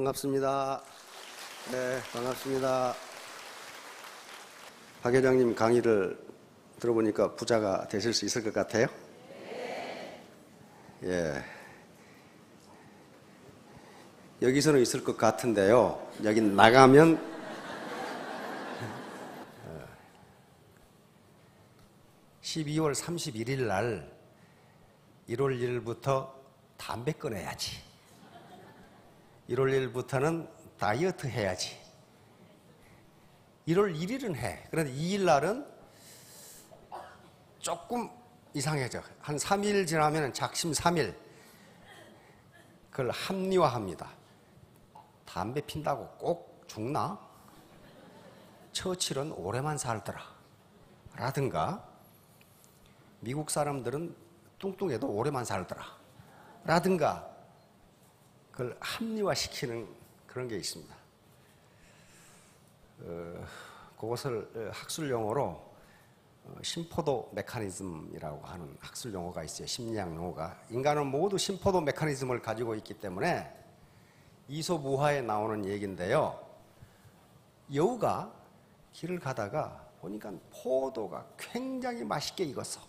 반갑습니다. 네, 반갑습니다. 박 회장님 강의를 들어보니까 부자가 되실 수 있을 것 같아요? 예. 여기서는 있을 것 같은데요. 여기 나가면 12월 31일 날 1월 1일부터 담배 끊어야지. 1월 1일부터는 다이어트 해야지. 1월 1일은 해. 그런데 2일 날은 조금 이상해져. 한 3일 지나면 작심 3일. 그걸 합리화합니다. 담배 핀다고 꼭 죽나? 처칠은 오래만 살더라. 라든가 미국 사람들은 뚱뚱해도 오래만 살더라. 라든가 그걸 합리화시키는 그런 게 있습니다. 그것을 학술 용어로 심포도 메커니즘이라고 하는 학술 용어가 있어요. 심리학 용어가. 인간은 모두 심포도 메커니즘을 가지고 있기 때문에 이솝우화에 나오는 얘기인데요. 여우가 길을 가다가 보니까 포도가 굉장히 맛있게 익었어.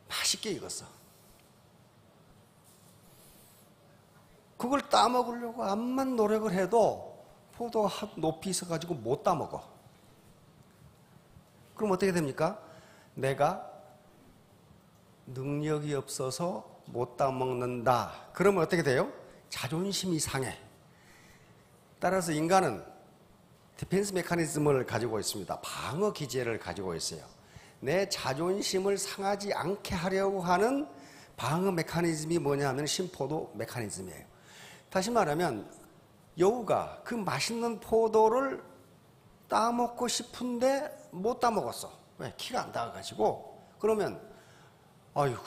맛있게 익었어. 그걸 따먹으려고 암만 노력을 해도 포도가 높이 있어가지고 못 따먹어. 그럼 어떻게 됩니까? 내가 능력이 없어서 못 따먹는다. 그러면 어떻게 돼요? 자존심이 상해. 따라서 인간은 디펜스 메커니즘을 가지고 있습니다. 방어 기제를 가지고 있어요. 내 자존심을 상하지 않게 하려고 하는 방어 메커니즘이 뭐냐 하면 심포도 메커니즘이에요. 다시 말하면 여우가 그 맛있는 포도를 따먹고 싶은데 못 따먹었어. 왜? 키가 안 닿아가지고. 그러면 아이고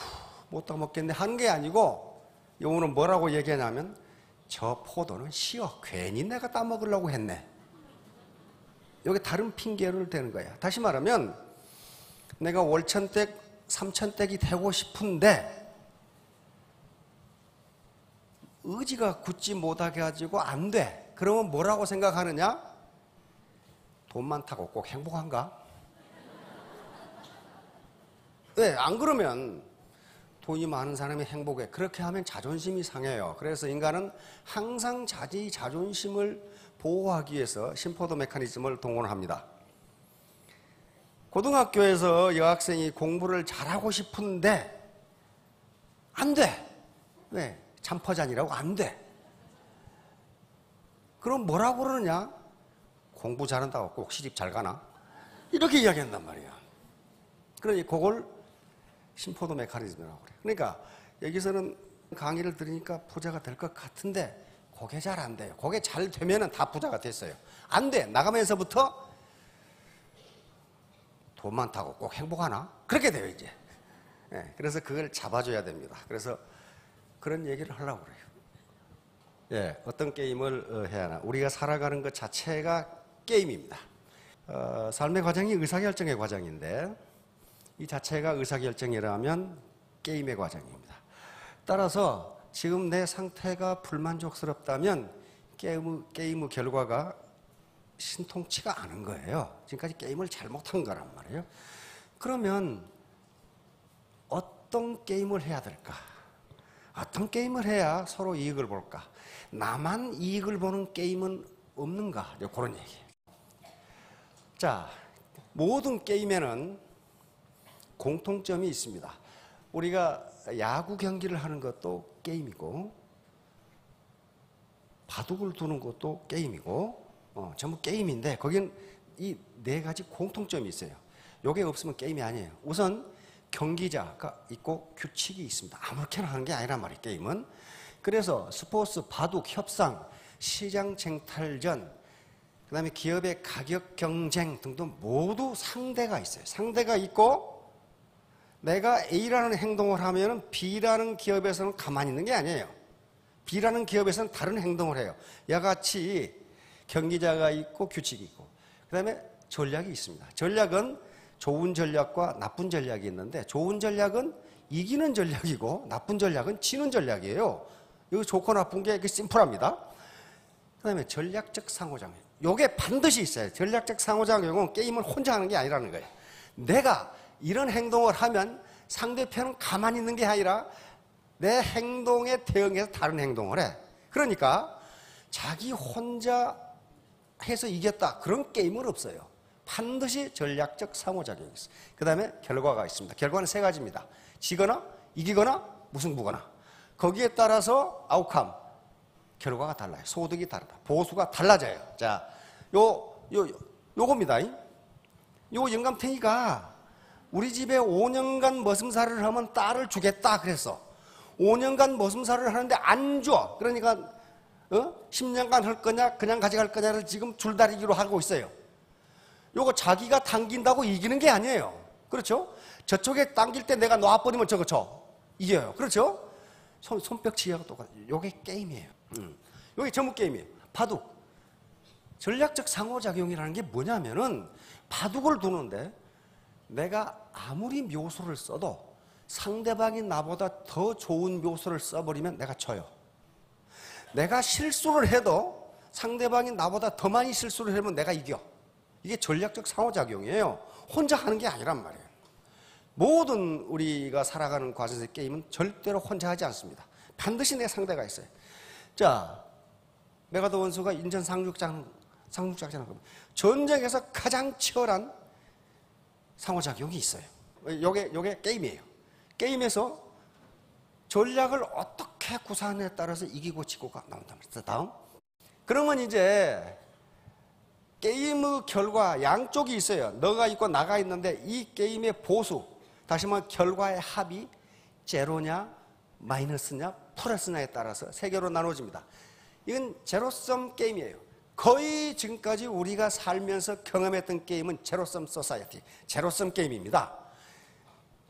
못 따먹겠네 하는 게 아니고 여우는 뭐라고 얘기하냐면 저 포도는 쉬어. 괜히 내가 따먹으려고 했네. 여기 다른 핑계를 대는 거야. 다시 말하면 내가 월천댁, 삼천댁이 되고 싶은데 의지가 굳지 못하게 가지고 안 돼. 그러면 뭐라고 생각하느냐? 돈 많다고 꼭 행복한가? 왜? 안 그러면 돈이 많은 사람이 행복해. 그렇게 하면 자존심이 상해요. 그래서 인간은 항상 자기 자존심을 보호하기 위해서 심포도 메커니즘을 동원합니다. 고등학교에서 여학생이 공부를 잘하고 싶은데 안 돼. 왜? 잠퍼잔이라고 안 돼. 그럼 뭐라고 그러느냐? 공부 잘한다고 꼭 시집 잘 가나? 이렇게 이야기한단 말이야. 그러니 그걸 심포도 메커니즘이라고 그래. 그러니까 여기서는 강의를 들으니까 부자가 될 것 같은데 그게 잘 안 돼요. 그게 잘 되면은 다 부자가 됐어요. 안 돼. 나가면서부터 돈 많다고 꼭 행복하나? 그렇게 돼요, 이제. 네, 그래서 그걸 잡아줘야 됩니다. 그래서 그런 얘기를 하려고 그래요. 예, 어떤 게임을 해야 하나? 우리가 살아가는 것 자체가 게임입니다. 삶의 과정이 의사결정의 과정인데 이 자체가 의사결정이라면 게임의 과정입니다. 따라서 지금 내 상태가 불만족스럽다면 게임의 결과가 신통치가 않은 거예요. 지금까지 게임을 잘못한 거란 말이에요. 그러면 어떤 게임을 해야 될까? 어떤 게임을 해야 서로 이익을 볼까? 나만 이익을 보는 게임은 없는가? 그런 얘기예요. 자, 모든 게임에는 공통점이 있습니다. 우리가 야구 경기를 하는 것도 게임이고 바둑을 두는 것도 게임이고 전부 게임인데 거기는 이 네 가지 공통점이 있어요. 이게 없으면 게임이 아니에요. 우선 경기자가 있고 규칙이 있습니다. 아무렇게나 하는 게 아니란 말이에요, 게임은. 그래서 스포츠, 바둑, 협상, 시장 쟁탈전, 그 다음에 기업의 가격 경쟁 등등 모두 상대가 있어요. 상대가 있고 내가 A라는 행동을 하면 B라는 기업에서는 가만히 있는 게 아니에요. B라는 기업에서는 다른 행동을 해요. 이같이 경기자가 있고 규칙이 있고 그 다음에 전략이 있습니다. 전략은 좋은 전략과 나쁜 전략이 있는데 좋은 전략은 이기는 전략이고 나쁜 전략은 지는 전략이에요. 이거 좋고 나쁜 게 심플합니다. 그다음에 전략적 상호작용. 요게 반드시 있어요. 전략적 상호작용은 게임을 혼자 하는 게 아니라는 거예요. 내가 이런 행동을 하면 상대편은 가만히 있는 게 아니라 내 행동에 대응해서 다른 행동을 해. 그러니까 자기 혼자 해서 이겼다. 그런 게임은 없어요. 반드시 전략적 상호작용이 있어요. 그 다음에 결과가 있습니다. 결과는 세 가지입니다. 지거나 이기거나 무승부거나. 거기에 따라서 아웃컴, 결과가 달라요. 소득이 다르다. 보수가 달라져요. 자, 요겁니다. 요 영감탱이가 우리 집에 5년간 머슴살이를 하면 딸을 주겠다 그랬어. 5년간 머슴살이를 하는데 안 줘. 그러니까 10년간 할 거냐 그냥 가져갈 거냐를 지금 줄다리기로 하고 있어요. 요거 자기가 당긴다고 이기는 게 아니에요. 그렇죠? 저쪽에 당길 때 내가 놔버리면 저거 쳐. 이겨요. 그렇죠? 손뼉치기하고 똑같아요. 요게 게임이에요. 요게 전문 게임이에요. 바둑. 전략적 상호작용이라는 게 뭐냐면은 바둑을 두는데 내가 아무리 묘수를 써도 상대방이 나보다 더 좋은 묘수를 써버리면 내가 져요. 내가 실수를 해도 상대방이 나보다 더 많이 실수를 하면 내가 이겨. 이게 전략적 상호작용이에요. 혼자 하는 게 아니란 말이에요. 모든 우리가 살아가는 과정에서 게임은 절대로 혼자 하지 않습니다. 반드시 내 상대가 있어요. 자, 메가더 원수가 인천 상륙작전을 합니다. 전쟁에서 가장 치열한 상호작용이 있어요. 요게 게임이에요. 게임에서 전략을 어떻게 구사하느냐에 따라서 이기고 지고가 나온단 말이에요. 다음. 그러면 이제 게임의 결과 양쪽이 있어요. 너가 있고 나가 있는데 이 게임의 보수, 다시 말하면 결과의 합이 제로냐 마이너스냐 플러스냐에 따라서 세 개로 나눠집니다. 이건 제로섬 게임이에요. 거의 지금까지 우리가 살면서 경험했던 게임은 제로섬 소사이어티, 제로섬 게임입니다.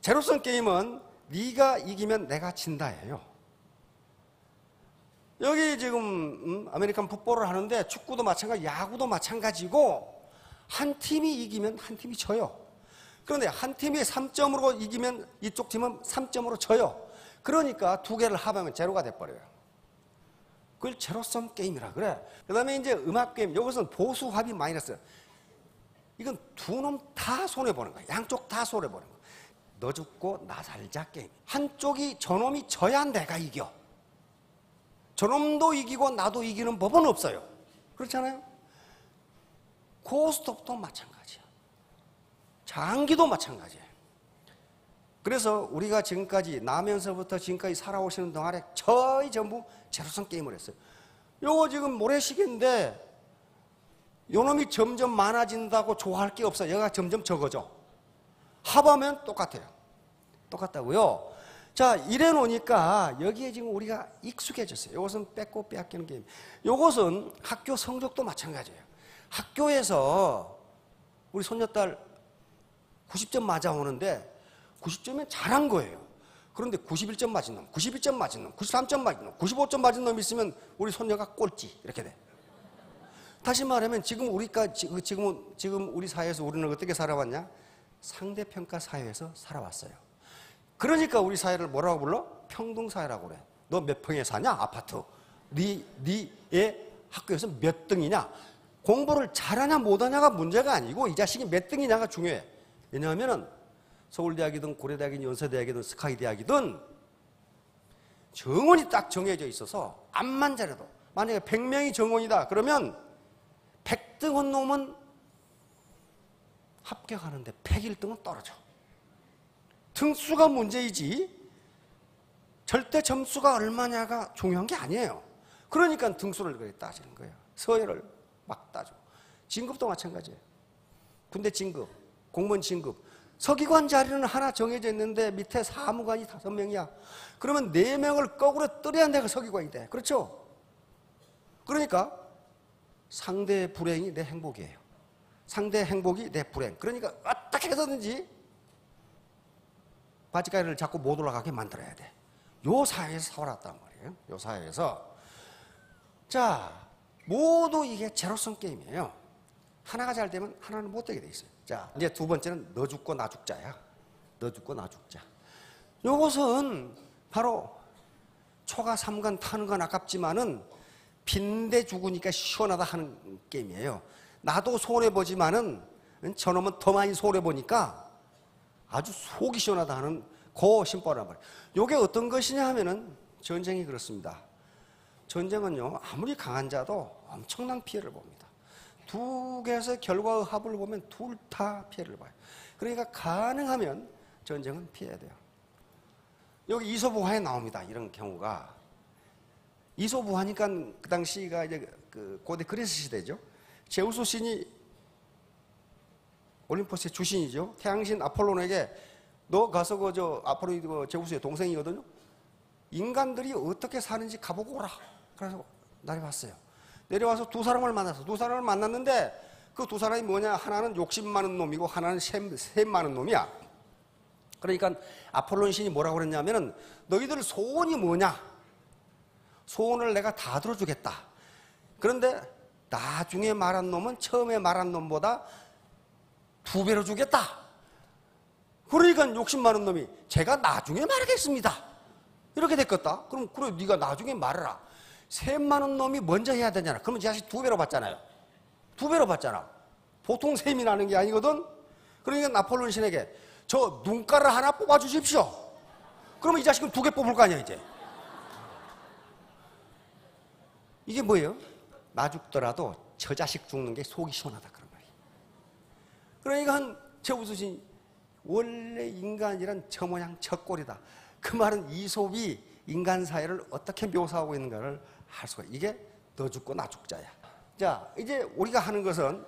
제로섬 게임은 네가 이기면 내가 진다예요. 여기 지금 아메리칸 풋볼을 하는데 축구도 마찬가지, 야구도 마찬가지고 한 팀이 이기면 한 팀이 져요. 그런데 한 팀이 3점으로 이기면 이쪽 팀은 3점으로 져요. 그러니까 두 개를 합하면 제로가 돼버려요. 그걸 제로섬 게임이라 그래. 그 다음에 이제 음악 게임, 이것은 보수 합이 마이너스. 이건 두 놈 다 손해보는 거야. 양쪽 다 손해보는 거야. 너 죽고 나 살자 게임. 한쪽이 저놈이 져야 내가 이겨. 저놈도 이기고 나도 이기는 법은 없어요. 그렇잖아요? 고스톱도 마찬가지야. 장기도 마찬가지예요. 그래서 우리가 지금까지 나면서부터 지금까지 살아오시는 동안에 거의 전부 제로섬 게임을 했어요. 요거 지금 모래시계인데 요놈이 점점 많아진다고 좋아할 게 없어요. 얘가 점점 적어져. 합하면 똑같아요. 똑같다고요. 자, 이래 놓으니까 여기에 지금 우리가 익숙해졌어요. 이것은 뺏고 빼앗기는 게임. 이것은 학교 성적도 마찬가지예요. 학교에서 우리 손녀딸 90점 맞아 오는데 90점이면 잘한 거예요. 그런데 91점 맞은 놈, 91점 맞은 놈, 93점 맞은 놈, 95점 맞은 놈이 있으면 우리 손녀가 꼴찌 이렇게 돼. 다시 말하면 지금 우리 사회에서 우리는 어떻게 살아왔냐? 상대평가 사회에서 살아왔어요. 그러니까 우리 사회를 뭐라고 불러? 평등사회라고 그래. 너 몇 평에 사냐? 아파트. 네의 학교에서 몇 등이냐? 공부를 잘하냐 못하냐가 문제가 아니고 이 자식이 몇 등이냐가 중요해. 왜냐하면 서울대학이든 고려대학이든 연세대학이든 스카이대학이든 정원이 딱 정해져 있어서 암만 잘해도 만약에 100명이 정원이다 그러면 100등 한 놈은 합격하는데 101등은 떨어져. 등수가 문제이지 절대 점수가 얼마냐가 중요한 게 아니에요. 그러니까 등수를 그렇게 따지는 거예요. 서열을 막 따져. 진급도 마찬가지예요. 군대 진급, 공무원 진급. 서기관 자리는 하나 정해져 있는데 밑에 사무관이 5명이야. 그러면 4명을 거꾸로 떨어야 내가 서기관이 돼. 그렇죠? 그러니까 상대의 불행이 내 행복이에요. 상대의 행복이 내 불행. 그러니까 어떻게 해서든지 바지가리를 잡고 못 올라가게 만들어야 돼. 요 사회에서 살아왔단 말이에요. 요 사회에서. 자, 모두 이게 제로섬 게임이에요. 하나가 잘 되면 하나는 못 되게 돼 있어요. 자, 이제 두 번째는 너 죽고 나 죽자야. 너 죽고 나 죽자. 요것은 바로 초가 3관 타는 건 아깝지만은 빈대 죽으니까 시원하다 하는 게임이에요. 나도 손해보지만은 저놈은 더 많이 손해보니까 아주 속이 시원하다 하는 그 심보란 말이에요. 이게 어떤 것이냐 하면은 전쟁이 그렇습니다. 전쟁은요, 아무리 강한 자도 엄청난 피해를 봅니다. 두 개에서 결과의 합을 보면 둘 다 피해를 봐요. 그러니까 가능하면 전쟁은 피해야 돼요. 여기 이소부화에 나옵니다. 이런 경우가. 이소부화니까 그 당시가 이제 그 고대 그리스 시대죠. 제우스 신이 올림포스의 주신이죠. 태양신 아폴론에게 너 가서 아폴론이 제우스의 동생이거든요. 인간들이 어떻게 사는지 가보고 오라. 그래서 내려왔어요. 내려와서 두 사람을 만났어. 두 사람을 만났는데 그 두 사람이 뭐냐? 하나는 욕심 많은 놈이고 하나는 셈 많은 놈이야. 그러니까 아폴론 신이 뭐라고 그랬냐면은 너희들 소원이 뭐냐? 소원을 내가 다 들어주겠다. 그런데 나중에 말한 놈은 처음에 말한 놈보다 2배로 주겠다. 그러니까 욕심 많은 놈이 제가 나중에 말하겠습니다. 이렇게 됐겠다. 그럼 그래 네가 나중에 말해라. 셈 많은 놈이 먼저 해야 되잖아. 그러면 자식 2배로 받잖아요. 2배로 받잖아. 보통 셈이 나는 게 아니거든. 그러니까 아폴론 신에게 저 눈가를 하나 뽑아주십시오. 그러면 이 자식은 2개 뽑을 거 아니야 이제. 이게 뭐예요? 나 죽더라도 저 자식 죽는 게 속이 시원하다 그런 말이에요. 그러니까 제우스 신이 원래 인간이란 저 모양 저 꼴이다. 그 말은 이솝이 인간 사회를 어떻게 묘사하고 있는가를 할 수가 있어요. 이게 너 죽고 나 죽자야. 자, 이제 우리가 하는 것은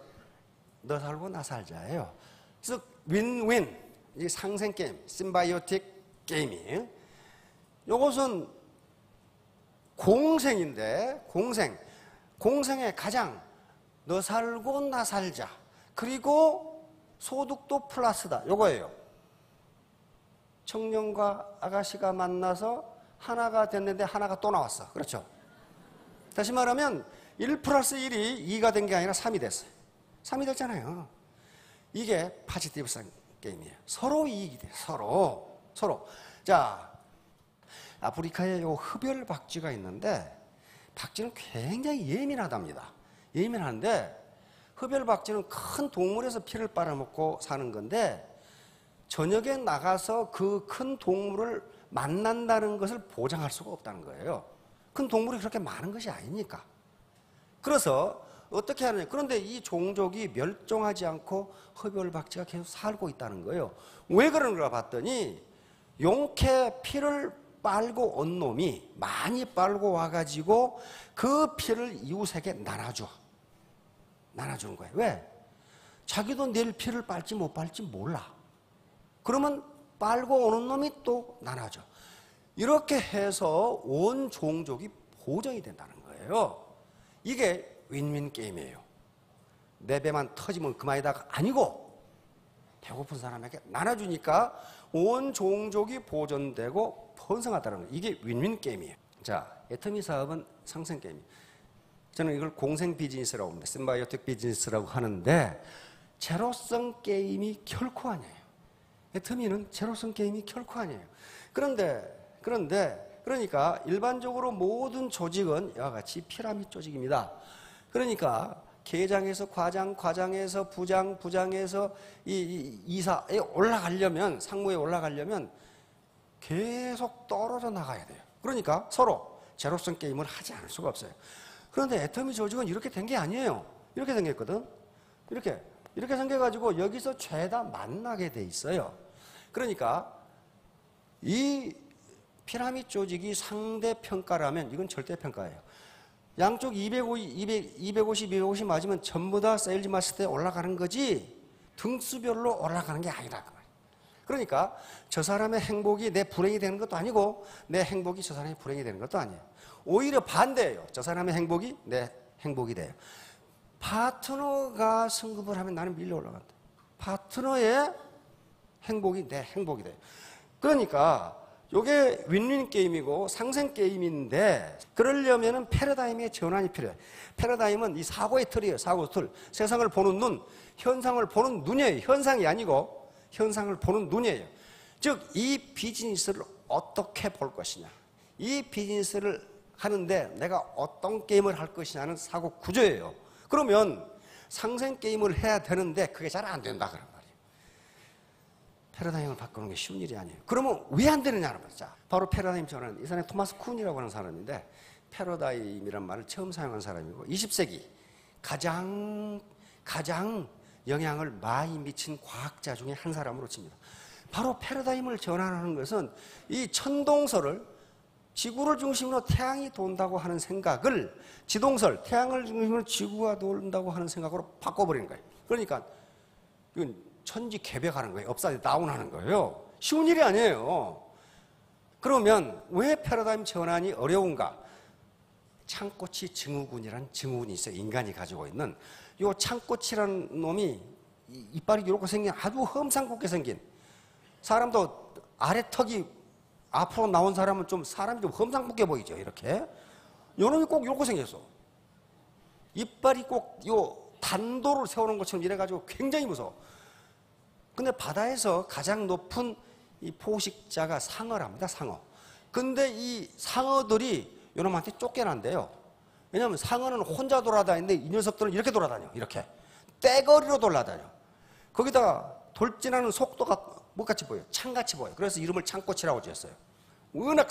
너 살고 나 살자예요. 그래서 윈윈, 이 상생 게임, 심바이오틱 게임이 이것은 공생인데 공생의 가장 너 살고 나 살자. 그리고 소득도 플러스다. 요거예요. 청년과 아가씨가 만나서 하나가 됐는데 하나가 또 나왔어. 그렇죠? 다시 말하면 1 플러스 1이 2가 된 게 아니라 3이 됐어요. 3이 됐잖아요. 이게 파지티브성 게임이에요. 서로 이익이 돼요. 서로. 자, 아프리카에 요 흡열 박쥐가 있는데 박쥐는 굉장히 예민하답니다. 예민한데 흡열 박쥐는 큰 동물에서 피를 빨아먹고 사는 건데 저녁에 나가서 그 큰 동물을 만난다는 것을 보장할 수가 없다는 거예요. 큰 동물이 그렇게 많은 것이 아니니까. 그래서 어떻게 하느냐. 그런데 이 종족이 멸종하지 않고 흡열박쥐가 계속 살고 있다는 거예요. 왜 그런가 봤더니 용케 피를 빨고 온 놈이 많이 빨고 와가지고 그 피를 이웃에게 나눠주는 거예요. 왜? 자기도 내일 피를 빨지 못 빨지 몰라. 그러면 빨고 오는 놈이 또 나눠줘. 이렇게 해서 온 종족이 보정이 된다는 거예요. 이게 윈윈 게임이에요. 내 배만 터지면 그만이다가 아니고 배고픈 사람에게 나눠주니까 온 종족이 보존되고 번성하다는 거예요. 이게 윈윈 게임이에요. 자, 애터미 사업은 상생 게임이에요. 저는 이걸 공생 비즈니스라고 합니다. 심바이오틱 비즈니스라고 하는데 제로성 게임이 결코 아니에요. 애터미는 제로성 게임이 결코 아니에요. 그러니까 일반적으로 모든 조직은 이와 같이 피라미드 조직입니다. 그러니까 계장에서 과장, 과장에서 부장, 부장에서 이사에 올라가려면, 상무에 올라가려면 계속 떨어져 나가야 돼요. 그러니까 서로 제로성 게임을 하지 않을 수가 없어요. 그런데 애터미 조직은 이렇게 된 게 아니에요. 이렇게 생겼거든. 이렇게 생겨가지고 여기서 죄다 만나게 돼 있어요. 그러니까 이 피라미드 조직이 상대평가라면 이건 절대평가예요. 양쪽 250 맞으면 전부 다 세일즈 마스터에 올라가는 거지 등수별로 올라가는 게 아니라 그 말이에요. 그러니까 저 사람의 행복이 내 불행이 되는 것도 아니고 내 행복이 저 사람의 불행이 되는 것도 아니에요. 오히려 반대예요. 저 사람의 행복이 내 행복이 돼요. 파트너가 승급을 하면 나는 밀려 올라간다. 파트너의 행복이 내 행복이 돼요. 그러니까 이게 윈윈 게임이고 상생 게임인데 그러려면 패러다임의 전환이 필요해요. 패러다임은 이 사고의 틀이에요. 사고의 틀. 세상을 보는 눈, 현상을 보는 눈이에요. 현상이 아니고 현상을 보는 눈이에요. 즉 이 비즈니스를 어떻게 볼 것이냐. 이 비즈니스를 하는데 내가 어떤 게임을 할 것이냐는 사고 구조예요. 그러면 상생 게임을 해야 되는데 그게 잘 안 된다 그런 말이에요. 패러다임을 바꾸는 게 쉬운 일이 아니에요. 그러면 왜 안 되느냐는 말이죠. 바로 패러다임 전환. 이 사람이 토마스 쿤이라고 하는 사람인데 패러다임이란 말을 처음 사용한 사람이고 20세기 가장 영향을 많이 미친 과학자 중에 한 사람으로 칩니다. 바로 패러다임을 전환하는 것은 이 천동설을 지구를 중심으로 태양이 돈다고 하는 생각을 지동설, 태양을 중심으로 지구가 돈다고 하는 생각으로 바꿔버리는 거예요. 그러니까 이건 천지개벽하는 거예요. 업사이드 다운하는 거예요. 쉬운 일이 아니에요. 그러면 왜 패러다임 전환이 어려운가? 창꼬치 증후군이라는 증후군이 있어요. 인간이 가지고 있는. 이 창꼬치라는 놈이 이빨이 이렇게 생긴 아주 험상궂게 생긴, 사람도 아래 턱이 앞으로 나온 사람은 좀 사람이 좀 험상궂게 보이죠. 이렇게. 요 놈이 꼭 이렇게 생겼어. 이빨이 꼭 요 단도를 세우는 것처럼 이래가지고 굉장히 무서워. 근데 바다에서 가장 높은 이 포식자가 상어랍니다. 상어. 근데 이 상어들이 요놈한테 쫓겨난대요. 왜냐하면 상어는 혼자 돌아다니는데 이 녀석들은 이렇게 돌아다녀. 이렇게. 떼거리로 돌아다녀. 거기다가 돌진하는 속도가 뭐같이 보여요? 창같이 보여요. 그래서 이름을 창꼬치라고 지었어요. 워낙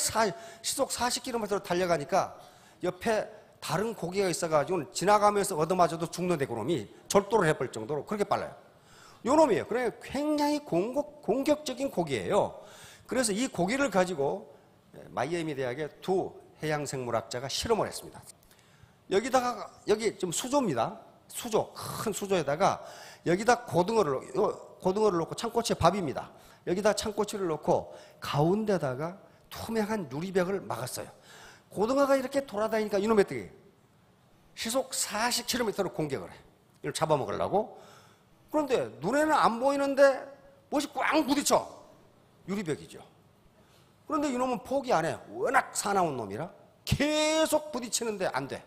시속 40km로 달려가니까 옆에 다른 고기가 있어가지고 지나가면서 얻어맞아도 죽는데 그놈이 절도를 해버릴 정도로 그렇게 빨라요. 요 놈이에요. 그러니까 굉장히 공격적인 고기예요. 그래서 이 고기를 가지고 마이애미 대학의 두 해양생물학자가 실험을 했습니다. 여기 좀 수조입니다. 수조, 큰 수조에다가 여기다 고등어를 넣고, 창꼬치의 밥입니다. 여기다 창꼬치를 넣고 가운데다가 투명한 유리벽을 막았어요. 고등어가 이렇게 돌아다니니까 이놈의 뜨기 시속 40km로 공격을 해. 이걸 잡아먹으려고. 그런데 눈에는 안 보이는데 무엇이 꽝 부딪혀. 유리벽이죠. 그런데 이놈은 포기 안 해. 워낙 사나운 놈이라 계속 부딪히는데 안 돼.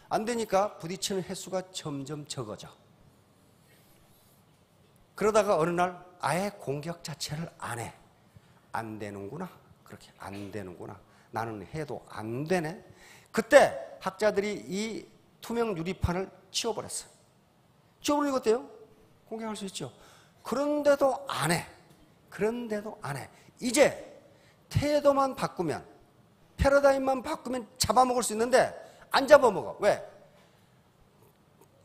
안 되니까 부딪히는 횟수가 점점 적어져. 그러다가 어느 날 아예 공격 자체를 안 해. 안 되는구나. 그렇게 안 되는구나. 나는 해도 안 되네. 그때 학자들이 이 투명 유리판을 치워버렸어요. 치워버리고 어때요? 공격할 수 있죠. 그런데도 안 해. 그런데도 안 해. 이제 태도만 바꾸면, 패러다임만 바꾸면 잡아먹을 수 있는데 안 잡아먹어. 왜?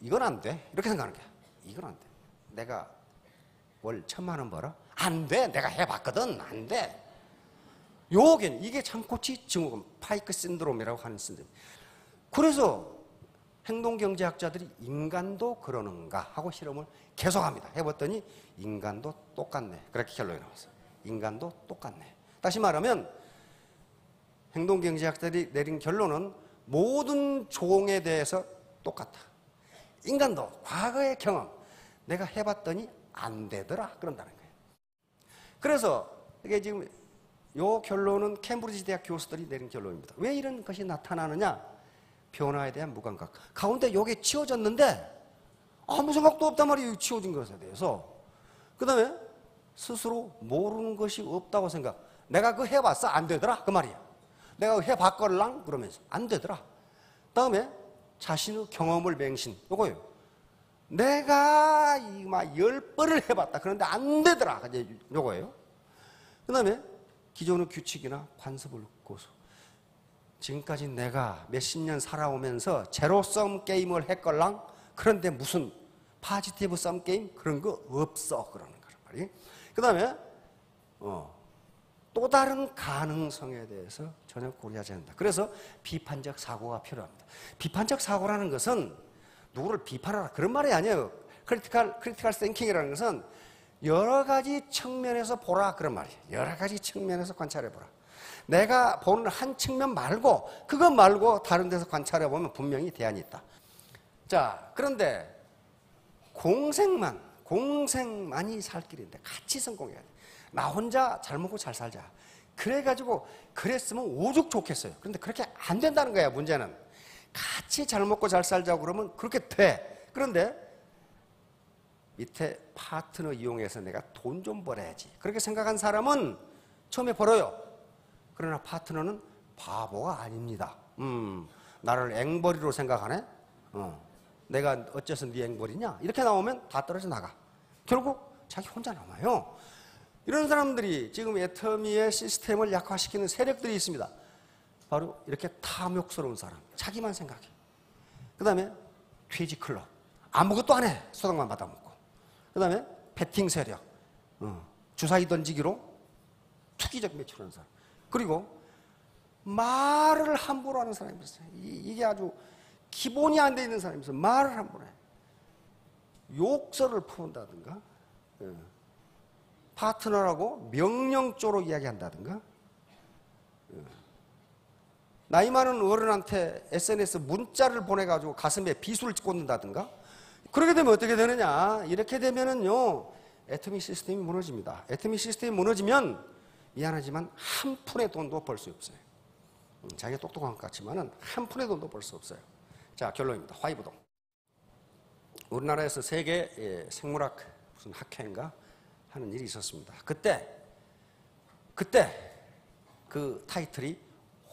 이건 안 돼. 이렇게 생각하는 거야. 이건 안 돼. 내가 월 1,000만 원 벌어? 안 돼. 내가 해봤거든. 안 돼. 이게 창꼬치 증후군, 파이크 신드롬이라고 하는 신드롬. 그래서 행동경제학자들이 인간도 그러는가 하고 실험을 계속합니다. 해봤더니 인간도 똑같네. 그렇게 결론이 나왔어요. 인간도 똑같네. 다시 말하면 행동경제학자들이 내린 결론은 모든 종에 대해서 똑같다. 인간도 과거의 경험, 내가 해봤더니 안 되더라. 그런다는 거예요. 그래서 이게 지금 이 결론은 캠브리지 대학 교수들이 내린 결론입니다. 왜 이런 것이 나타나느냐? 변화에 대한 무감각. 가운데 이게 치워졌는데 아무 생각도 없단 말이에요. 치워진 것에 대해서. 그 다음에 스스로 모르는 것이 없다고 생각. 내가 그거 해봤어? 안 되더라? 그 말이야. 내가 그거 해봤걸랑? 그러면서 안 되더라. 그 다음에 자신의 경험을 맹신. 요거예요. 내가 막 10번을 해봤다. 그런데 안 되더라. 요거예요. 그 다음에 기존의 규칙이나 관습을 고수. 지금까지 내가 몇십 년 살아오면서 제로섬 게임을 했걸랑? 그런데 무슨 파지티브 썸 게임? 그런 거 없어. 그러는 거란 말이에요. 그 다음에 또 다른 가능성에 대해서 전혀 고려하지 않는다. 그래서 비판적 사고가 필요합니다. 비판적 사고라는 것은 누구를 비판하라 그런 말이 아니에요. 크리티컬 띵킹이라는 것은 여러 가지 측면에서 보라 그런 말이에요. 여러 가지 측면에서 관찰해보라. 내가 보는 한 측면 말고 그것 말고 다른 데서 관찰해보면 분명히 대안이 있다. 자, 그런데 공생만이 살 길인데 같이 성공해야 돼. 나 혼자 잘 먹고 잘 살자. 그래가지고 그랬으면 오죽 좋겠어요. 그런데 그렇게 안 된다는 거야. 문제는 같이 잘 먹고 잘 살자고 그러면 그렇게 돼. 그런데 밑에 파트너 이용해서 내가 돈 좀 벌어야지. 그렇게 생각한 사람은 처음에 벌어요. 그러나 파트너는 바보가 아닙니다. 나를 앵벌이로 생각하네? 내가 어째서 네 앵벌이냐? 이렇게 나오면 다 떨어져 나가. 결국 자기 혼자 남아요. 이런 사람들이 지금 애터미의 시스템을 약화시키는 세력들이 있습니다. 바로 이렇게 탐욕스러운 사람, 자기만 생각해. 그 다음에 퇴직 클럽, 아무것도 안 해. 소득만 받아먹고. 그 다음에 베팅 세력, 주사위 던지기로 투기적 매출하는 사람. 그리고 말을 함부로 하는 사람이 있어요. 이게 아주 기본이 안 돼 있는 사람이 있어요. 말을 함부로 해. 욕설을 퍼온다든가, 파트너라고 명령조로 이야기한다든가, 나이 많은 어른한테 SNS 문자를 보내가지고 가슴에 비수를 꽂는다든가. 그렇게 되면 어떻게 되느냐? 이렇게 되면은요, 애터미 시스템이 무너집니다. 애터미 시스템이 무너지면 미안하지만 한 푼의 돈도 벌 수 없어요. 자기가 똑똑한 것 같지만은 한 푼의 돈도 벌 수 없어요. 자, 결론입니다. 화이부동. 우리나라에서 세계 생물학 무슨 학회인가 하는 일이 있었습니다. 그때 그 타이틀이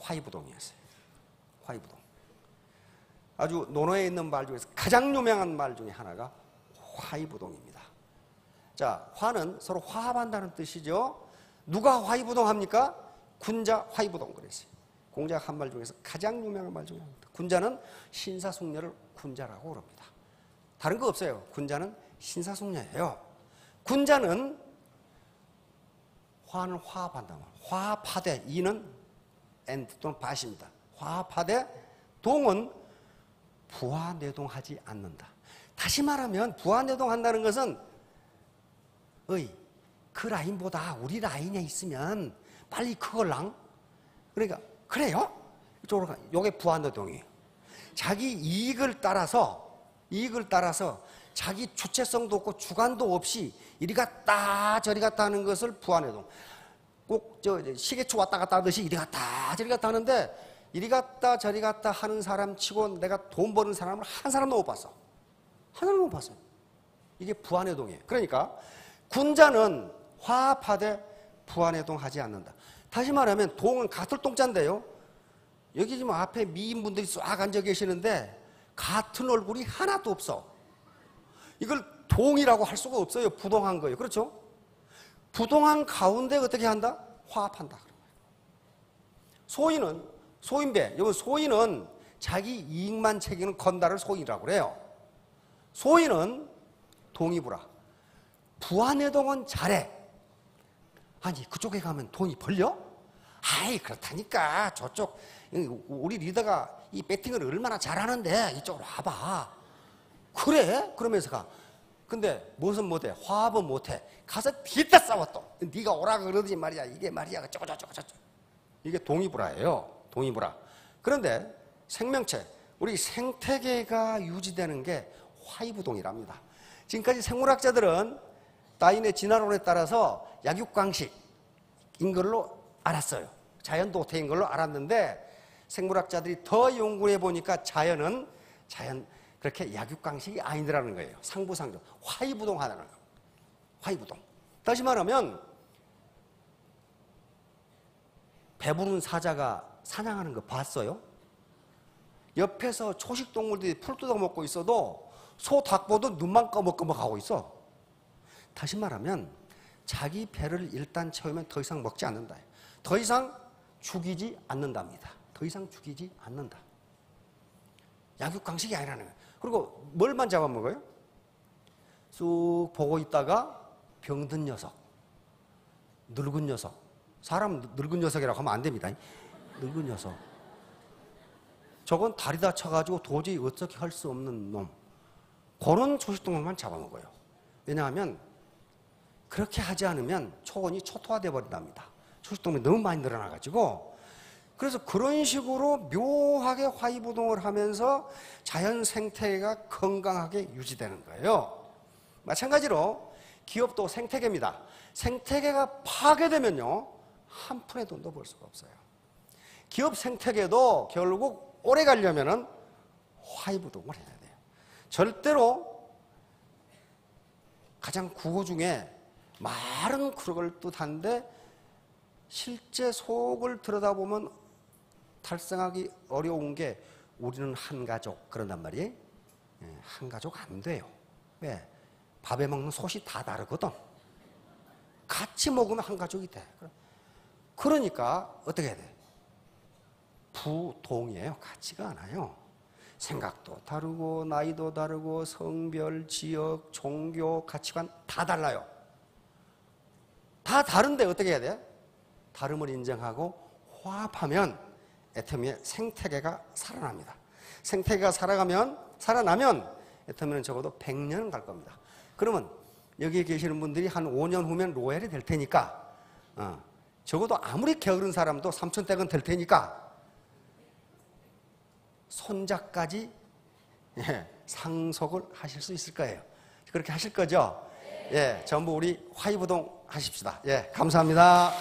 화이부동이었어요. 화이부동. 아주 논어에 있는 말 중에서 가장 유명한 말 중에 하나가 화이부동입니다. 자, 화는 서로 화합한다는 뜻이죠. 누가 화이부동합니까? 군자 화이부동 그랬어요. 공자가 한 말 중에서 가장 유명한 말 중에 하나입니다. 군자는 신사숙녀를 군자라고 그럽니다. 다른 거 없어요. 군자는 신사숙녀예요. 군자는 화는 화합한다. 화합하되 이는 and 또는 bat입니다. 화합하되 동은 부화내동하지 않는다. 다시 말하면 부화내동한다는 것은 그 라인보다 우리 라인에 있으면 빨리 그걸랑 그러니까 그래요? 이쪽으로 가. 요게 부화내동이에요. 자기 이익을 따라서 자기 주체성도 없고 주관도 없이 이리 갔다 저리 갔다 하는 것을 부화내동. 꼭 시계초 왔다 갔다 하듯이 이리 갔다 저리 갔다 하는데 이리 갔다 저리 갔다 하는 사람 치고 내가 돈 버는 사람을 한 사람도 못 봤어. 한 사람도 못 봤어요. 이게 부화내동이에요. 그러니까 군자는 화합하되 부화내동하지 않는다. 다시 말하면 동은 같을 동자인데요. 여기 지금 앞에 미인분들이 쫙 앉아 계시는데 같은 얼굴이 하나도 없어. 이걸 동이라고 할 수가 없어요. 부동한 거예요. 그렇죠? 부동한 가운데 어떻게 한다? 화합한다. 소인배, 여기 소인은 자기 이익만 챙기는 건달을 소인이라고 그래요. 소인은 동이부라. 부화내동은 잘해. 아니, 그쪽에 가면 돈이 벌려? 아이, 그렇다니까. 저쪽, 우리 리더가 이 배팅을 얼마나 잘하는데 이쪽으로 와봐. 그래? 그러면서 가. 근데 무엇은 못해? 화합은 못해. 가서 뒤에다 싸워 또. 네가 오라 그러더니 말이야. 이게 말이야. 저거. 이게 동이부라예요. 동이부라. 그런데 생명체, 우리 생태계가 유지되는 게 화이부동이랍니다. 지금까지 생물학자들은 다윈의 진화론에 따라서 약육강식인 걸로 알았어요. 자연도태인 걸로 알았는데 생물학자들이 더 연구해 보니까 자연 그렇게 약육강식이 아니더라는 거예요. 상부상조, 화이부동하다는 거예요. 화이부동. 다시 말하면 배부른 사자가 사냥하는 거 봤어요? 옆에서 초식동물들이 풀 뜯어먹고 있어도 소, 닭보도 눈만 꺼먹꺼먹하고 있어. 다시 말하면 자기 배를 일단 채우면 더 이상 먹지 않는다. 더 이상 죽이지 않는답니다. 더 이상 죽이지 않는다. 약육강식이 아니라는 거예요. 그리고 뭘만 잡아먹어요? 쑥 보고 있다가 병든 녀석, 늙은 녀석. 사람 늙은 녀석이라고 하면 안 됩니다. 늙은 녀석. 저건 다리 다쳐가지고 도저히 어떻게 할 수 없는 놈. 그런 초식동물만 잡아먹어요. 왜냐하면 그렇게 하지 않으면 초원이 초토화돼 버린답니다. 초식동물이 너무 많이 늘어나가지고. 그래서 그런 식으로 묘하게 화이부동을 하면서 자연 생태계가 건강하게 유지되는 거예요. 마찬가지로 기업도 생태계입니다. 생태계가 파괴되면요, 한 푼의 돈도 벌 수가 없어요. 기업 생태계도 결국 오래 가려면은 화이부동을 해야 돼요. 절대로 가장 구호 중에 말은 그럴 듯한데 실제 속을 들여다보면 달성하기 어려운 게 우리는 한 가족 그런단 말이에요. 한 가족 안 돼요. 왜? 밥에 먹는 솥이 다 다르거든. 같이 먹으면 한 가족이 돼. 그러니까 어떻게 해야 돼? 부동이에요. 같지가 않아요. 생각도 다르고 나이도 다르고 성별, 지역, 종교, 가치관 다 달라요. 다 다른데 어떻게 해야 돼? 다름을 인정하고 화합하면 애터미의 생태계가 살아납니다. 생태계가 살아나면 애터미는 적어도 100년 갈 겁니다. 그러면 여기 계시는 분들이 한 5년 후면 로얄이 될 테니까 적어도 아무리 게으른 사람도 삼촌댁은 될 테니까 손자까지 상속을 하실 수 있을 거예요. 그렇게 하실 거죠? 예, 전부 우리 화이부동 하십시다. 예, 감사합니다.